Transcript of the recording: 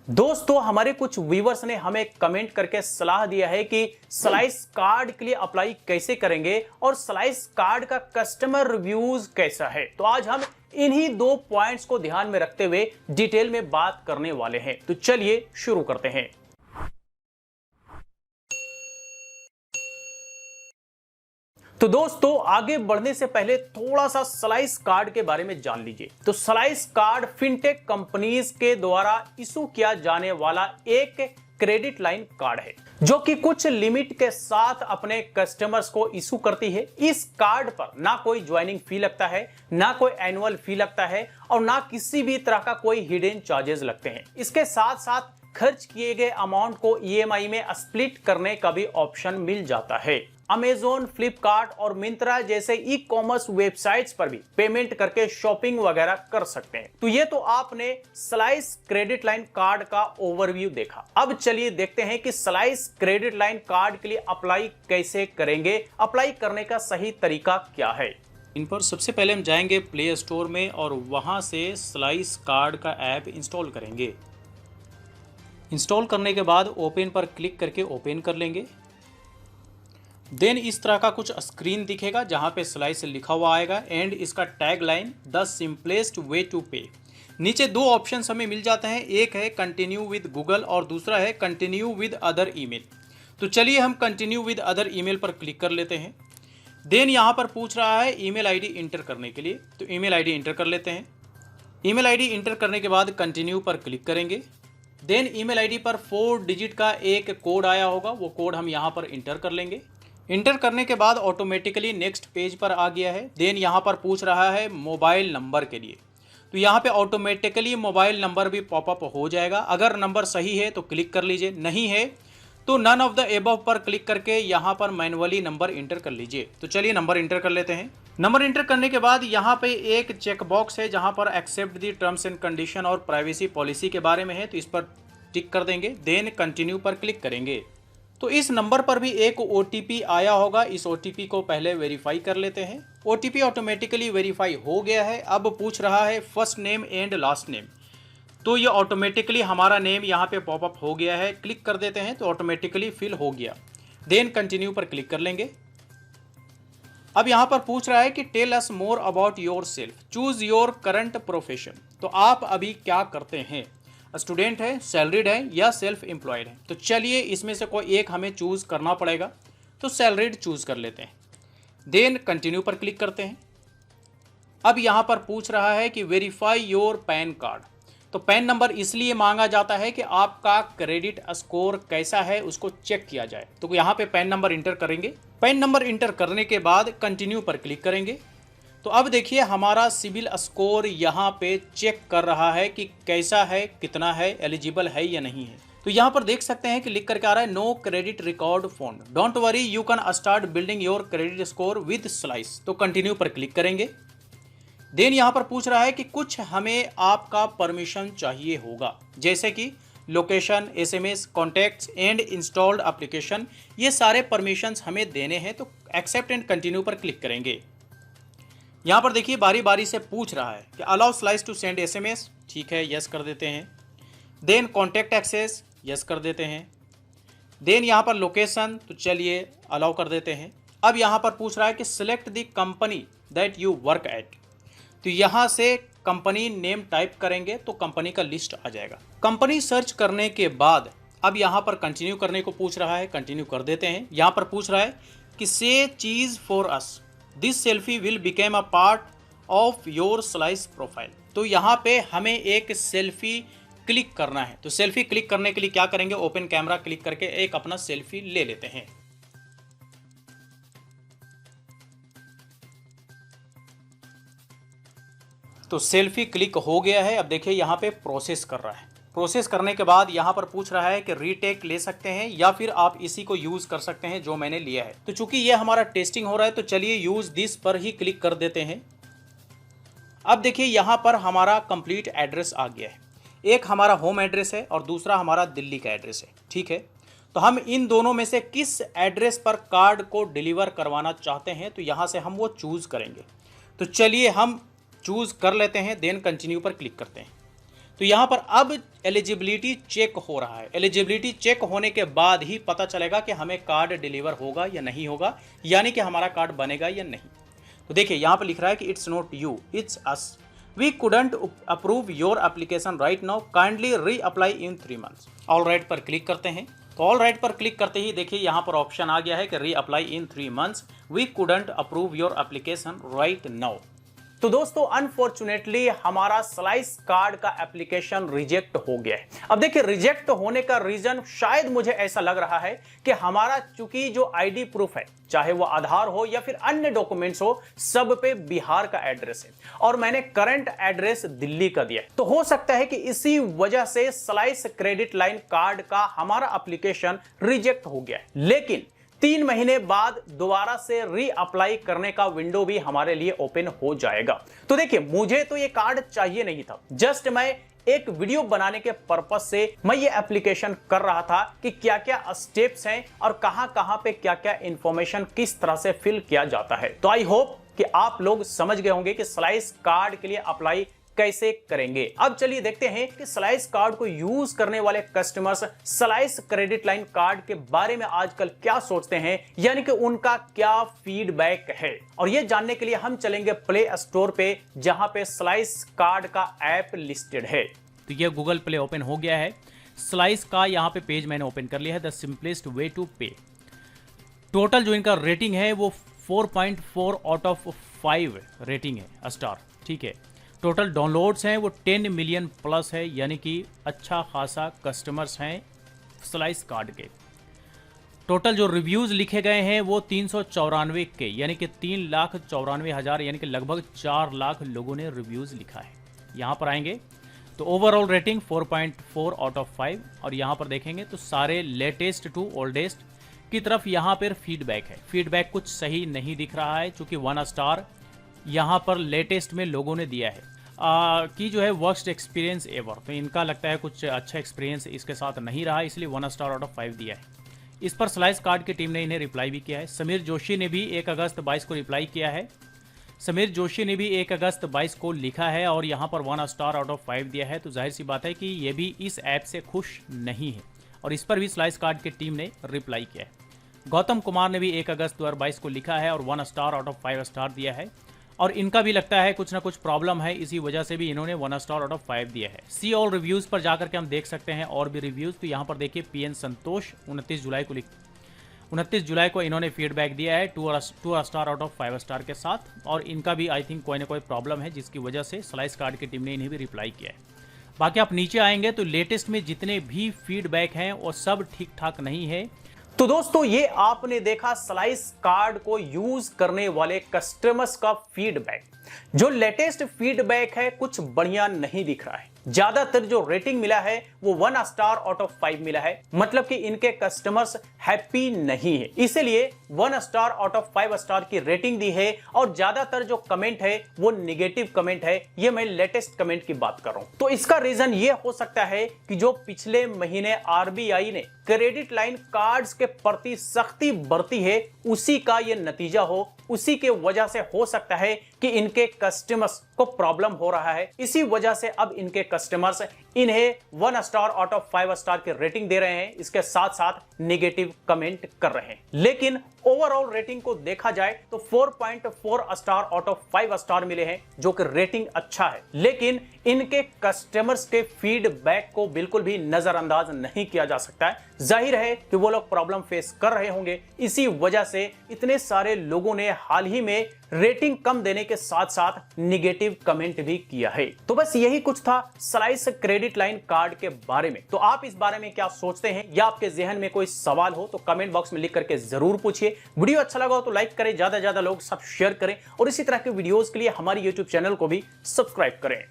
दोस्तों हमारे कुछ व्यूवर्स ने हमें कमेंट करके सलाह दिया है कि स्लाइस कार्ड के लिए अप्लाई कैसे करेंगे और स्लाइस कार्ड का कस्टमर रिव्यूज कैसा है। तो आज हम इन्हीं दो पॉइंट्स को ध्यान में रखते हुए डिटेल में बात करने वाले हैं। तो चलिए शुरू करते हैं। तो दोस्तों आगे बढ़ने से पहले थोड़ा सा स्लाइस कार्ड के बारे में जान लीजिए। तो स्लाइस कार्ड फिनटेक कंपनीज के द्वारा इशू किया जाने वाला एक क्रेडिट लाइन कार्ड है जो कि कुछ लिमिट के साथ अपने कस्टमर्स को इशू करती है। इस कार्ड पर ना कोई ज्वाइनिंग फी लगता है, ना कोई एनुअल फी लगता है और ना किसी भी तरह का कोई हिडन चार्जेस लगते हैं। इसके साथ साथ खर्च किए गए अमाउंट को ईएमआई में स्प्लिट करने का भी ऑप्शन मिल जाता है। अमेजोन, फ्लिपकार्ट और मिंत्रा जैसे ई कॉमर्स वेबसाइट्स पर भी पेमेंट करके शॉपिंग वगैरह कर सकते हैं। तो ये तो आपने स्लाइस क्रेडिट लाइन कार्ड का ओवरव्यू देखा। अब चलिए देखते हैं कि स्लाइस क्रेडिट लाइन कार्ड के लिए अप्लाई कैसे करेंगे, अप्लाई करने का सही तरीका क्या है। इन पर सबसे पहले हम जाएंगे प्ले स्टोर में और वहां से स्लाइस कार्ड का ऐप इंस्टॉल करेंगे। इंस्टॉल करने के बाद ओपन पर क्लिक करके ओपन कर लेंगे। देन इस तरह का कुछ स्क्रीन दिखेगा जहां पे स्लाइस लिखा हुआ आएगा एंड इसका tag line the simplest way to pay. नीचे दो ऑप्शंस हमें मिल जाते हैं, एक है कंटिन्यू विद गूगल और दूसरा है कंटिन्यू विद अदर ईमेल। तो चलिए हम कंटिन्यू विद अदर ईमेल पर क्लिक कर लेते हैं। देन यहाँ पर पूछ रहा है ईमेल आईडी इंटर करने के लिए, तो ईमेल आईडी इंटर कर लेते हैं। ईमेल आईडी इंटर करने के बाद कंटिन्यू पर क्लिक करेंगे। देन ईमेल आईडी पर 4 डिजिट का एक कोड आया होगा, वो कोड हम यहाँ पर इंटर कर लेंगे। इंटर करने के बाद ऑटोमेटिकली नेक्स्ट पेज पर आ गया है। देन यहाँ पर पूछ रहा है मोबाइल नंबर के लिए, तो यहाँ पे ऑटोमेटिकली मोबाइल नंबर भी पॉपअप हो जाएगा। अगर नंबर सही है तो क्लिक कर लीजिए, नहीं है तो नन ऑफ द एबव पर क्लिक करके यहाँ पर मैनुअली नंबर इंटर कर लीजिए। तो चलिए नंबर इंटर कर लेते हैं। नंबर इंटर करने के बाद यहाँ पे एक चेक बॉक्स है जहाँ पर accept the terms and condition और प्राइवेसी पॉलिसी के बारे में है, तो इस पर टिक कर देंगे। देन कंटिन्यू पर क्लिक करेंगे। तो इस नंबर पर भी एक OTP आया होगा, इस OTP को पहले वेरीफाई कर लेते हैं। OTP ऑटोमेटिकली वेरीफाई हो गया है। अब पूछ रहा है first name and last name, तो ये ऑटोमेटिकली हमारा नेम यहाँ पे पॉपअप हो गया है। क्लिक कर देते हैं तो ऑटोमेटिकली फिल हो गया। देन कंटिन्यू पर क्लिक कर लेंगे। अब यहाँ पर पूछ रहा है कि tell us more about yourself, choose your current profession. तो आप अभी क्या करते हैं, स्टूडेंट है, सैलरीड है या सेल्फ एम्प्लॉयड है। तो चलिए इसमें से कोई एक हमें चूज करना पड़ेगा, तो सैलरीड चूज कर लेते हैं। देन कंटिन्यू पर क्लिक करते हैं। अब यहाँ पर पूछ रहा है कि वेरीफाई योर पैन कार्ड। तो पैन नंबर इसलिए मांगा जाता है कि आपका क्रेडिट स्कोर कैसा है उसको चेक किया जाए। तो यहाँ पे पैन नंबर इंटर करेंगे। पैन नंबर इंटर करने के बाद कंटिन्यू पर क्लिक करेंगे। तो अब देखिए हमारा सिविल स्कोर यहाँ पे चेक कर रहा है कि कैसा है, कितना है, एलिजिबल है या नहीं है। तो यहाँ पर देख सकते हैं कि लिख करके आ रहा है no credit record found, don't worry you can start building your credit score with Slice. तो कंटिन्यू पर क्लिक करेंगे। देन यहाँ पर पूछ रहा है कि कुछ हमें आपका परमिशन चाहिए होगा, जैसे कि location, SMS, contacts and installed application, ये सारे परमिशंस हमें देने हैं। तो एक्सेप्ट एंड कंटिन्यू पर क्लिक करेंगे। यहाँ पर देखिए बारी बारी से पूछ रहा है कि allow Slice to send SMS, ठीक है, यस कर देते हैं। देन कॉन्टैक्ट एक्सेस, यस कर देते हैं। देन यहाँ पर लोकेशन, तो चलिए अलाउ कर देते हैं। अब यहाँ पर पूछ रहा है कि select the company that you work at. तो यहाँ से कंपनी नेम टाइप करेंगे तो कंपनी का लिस्ट आ जाएगा। कंपनी सर्च करने के बाद अब यहाँ पर कंटिन्यू करने को पूछ रहा है, कंटिन्यू कर देते हैं। यहाँ पर पूछ रहा है कि से चीज for us, this selfie will became a part of your slice profile. तो यहाँ पे हमें एक सेल्फी क्लिक करना है। तो सेल्फी क्लिक करने के लिए क्या करेंगे, ओपन कैमरा क्लिक करके एक अपना सेल्फी ले लेते हैं। तो सेल्फी क्लिक हो गया है। अब देखिए यहाँ पे प्रोसेस कर रहा है। प्रोसेस करने के बाद यहाँ पर पूछ रहा है कि रीटेक ले सकते हैं या फिर आप इसी को यूज कर सकते हैं जो मैंने लिया है। तो चूंकि ये हमारा टेस्टिंग हो रहा है तो चलिए यूज दिस पर ही क्लिक कर देते हैं। अब देखिए यहाँ पर हमारा कंप्लीट एड्रेस आ गया है। एक हमारा होम एड्रेस है और दूसरा हमारा दिल्ली का एड्रेस है, ठीक है। तो हम इन दोनों में से किस एड्रेस पर कार्ड को डिलीवर करवाना चाहते हैं, तो यहाँ से हम वो चूज करेंगे। तो चलिए हम चूज कर लेते हैं। देन कंटिन्यू पर क्लिक करते हैं। तो यहाँ पर अब एलिजिबिलिटी चेक हो रहा है। एलिजिबिलिटी चेक होने के बाद ही पता चलेगा कि हमें कार्ड डिलीवर होगा या नहीं होगा, यानी कि हमारा कार्ड बनेगा या नहीं। तो देखिए यहाँ पर लिख रहा है कि it's not you, it's us, we couldn't approve your application right now, kindly reapply in 3 months। All right पर क्लिक करते हैं। तो ऑल राइट पर क्लिक करते ही देखिए यहाँ पर ऑप्शन आ गया है कि reapply in 3 months, we couldn't approve your application right now. तो दोस्तों अनफॉर्चुनेटली हमारा स्लाइस कार्ड का एप्लीकेशन रिजेक्ट हो गया है। अब देखिए रिजेक्ट होने का रीजन शायद मुझे ऐसा लग रहा है कि हमारा चूंकि जो आईडी प्रूफ है, चाहे वो आधार हो या फिर अन्य डॉक्यूमेंट्स हो, सब पे बिहार का एड्रेस है और मैंने करंट एड्रेस दिल्ली का दिया है। तो हो सकता है कि इसी वजह से स्लाइस क्रेडिट लाइन कार्ड का हमारा एप्लीकेशन रिजेक्ट हो गया है। लेकिन 3 महीने बाद दोबारा से री अप्लाई करने का विंडो भी हमारे लिए ओपन हो जाएगा। तो देखिए मुझे तो ये कार्ड चाहिए नहीं था, जस्ट मैं एक वीडियो बनाने के पर्पस से मैं ये एप्लीकेशन कर रहा था कि क्या क्या स्टेप्स हैं और कहां कहां पे क्या क्या इंफॉर्मेशन किस तरह से फिल किया जाता है। तो आई होप कि आप लोग समझ गए होंगे कि स्लाइस कार्ड के लिए अप्लाई कैसे करेंगे। अब चलिए देखते हैं कि स्लाइस कार्ड को यूज करने वाले customers slice credit line card के बारे में आजकल क्या सोचते हैं, यानी कि उनका क्या फीडबैक है। और यह जानने के लिए हम चलेंगे प्ले स्टोर पे, जहां पे स्लाइस कार्ड का ऐप लिस्टेड है। तो यह गूगल प्ले ओपन हो गया है। स्लाइस का यहाँ पे पेज मैंने ओपन कर लिया है, द सिंपलेस्ट वे टू पे। टोटल जो इनका रेटिंग है वो 4.4 आउट ऑफ 5 रेटिंग है, स्टार, ठीक है। टोटल डाउनलोड्स हैं वो 10 मिलियन प्लस है, यानी कि अच्छा खासा कस्टमर्स हैं स्लाइस कार्ड के। टोटल जो रिव्यूज़ लिखे गए हैं वो 394 के, यानी कि 3,94,000, यानी कि लगभग 4 लाख लोगों ने रिव्यूज़ लिखा है। यहाँ पर आएंगे तो ओवरऑल रेटिंग 4.4 आउट ऑफ 5, और यहाँ पर देखेंगे तो सारे लेटेस्ट टू ओल्डेस्ट की तरफ यहाँ पर फीडबैक है। फीडबैक कुछ सही नहीं दिख रहा है, चूँकि 1 स्टार यहाँ पर लेटेस्ट में लोगों ने दिया है कि जो है वर्स्ट एक्सपीरियंस एवर। तो इनका लगता है कुछ अच्छा एक्सपीरियंस इसके साथ नहीं रहा, इसलिए 1 स्टार आउट ऑफ 5 दिया है। इस पर स्लाइस कार्ड की टीम ने इन्हें रिप्लाई भी किया है। समीर जोशी ने भी 1 अगस्त 22 को रिप्लाई किया है। समीर जोशी ने भी 1 अगस्त 22 को लिखा है और यहाँ पर 1 स्टार आउट ऑफ 5 दिया है। तो जाहिर सी बात है कि ये भी इस ऐप से खुश नहीं है और इस पर भी स्लाइस कार्ड की टीम ने रिप्लाई किया है। गौतम कुमार ने भी 1 अगस्त 2022 को लिखा है और 1 स्टार आउट ऑफ 5 स्टार दिया है और इनका भी लगता है कुछ ना कुछ प्रॉब्लम है, इसी वजह से भी इन्होंने 1 स्टार आउट ऑफ 5 दिया है। सी ऑल रिव्यूज़ पर जाकर के हम देख सकते हैं और भी रिव्यूज़। तो यहाँ पर देखिए पीएन संतोष 29 जुलाई को इन्होंने फीडबैक दिया है 2 स्टार आउट ऑफ 5 स्टार के साथ, और इनका भी आई थिंक कोई ना कोई प्रॉब्लम है जिसकी वजह से स्लाइस कार्ड की टीम ने इन्हें भी रिप्लाई किया है। बाकी आप नीचे आएंगे तो लेटेस्ट में जितने भी फीडबैक हैं वो सब ठीक ठाक नहीं है। तो दोस्तों ये आपने देखा स्लाइस कार्ड को यूज करने वाले कस्टमर्स का फीडबैक। जो लेटेस्ट फीडबैक है कुछ बढ़िया नहीं दिख रहा है। ज्यादातर जो रेटिंग मिला है वो 1 स्टार आउट ऑफ 5 मिला है, मतलब कि इनके कस्टमर्स हैप्पी नहीं है, इसीलिए 1 स्टार आउट ऑफ 5 स्टार की रेटिंग दी है। और ज्यादातर जो कमेंट है वो निगेटिव कमेंट है, ये मैं लेटेस्ट कमेंट की बात कर रहा हूं। तो इसका रीजन ये हो सकता है कि जो पिछले महीने आरबीआई ने क्रेडिट लाइन कार्ड्स के प्रति सख्ती बरती है उसी का ये नतीजा हो, उसी के वजह से हो सकता है कि इनके कस्टमर्स को प्रॉब्लम हो रहा है। इसी वजह से अब इनके कस्टमर्स इन्हें 1 स्टार आउट ऑफ 5 स्टार की रेटिंग दे रहे हैं, इसके साथ साथ नेगेटिव कमेंट कर रहे हैं। लेकिन ओवरऑल रेटिंग को देखा जाए तो 4.4 स्टार आउट ऑफ 5 स्टार मिले हैं, जो कि रेटिंग अच्छा है। लेकिन इनके कस्टमर्स के फीडबैक को बिल्कुल भी नजरअंदाज नहीं किया जा सकता है। जाहिर है कि वो लोग प्रॉब्लम फेस कर रहे होंगे, इसी वजह से इतने सारे लोगों ने हाल ही में रेटिंग कम देने के साथ साथ निगेटिव कमेंट भी किया है। तो बस यही कुछ था स्लाइस क्रेडिट लाइन कार्ड के बारे में। तो आप इस बारे में क्या सोचते हैं, या आपके जहन में कोई सवाल हो तो कमेंट बॉक्स में लिख करके जरूर पूछिए। वीडियो अच्छा लगा हो तो लाइक करें, ज्यादा से ज्यादा लोग सब शेयर करें और इसी तरह के वीडियोस के लिए हमारी यूट्यूब चैनल को भी सब्सक्राइब करें।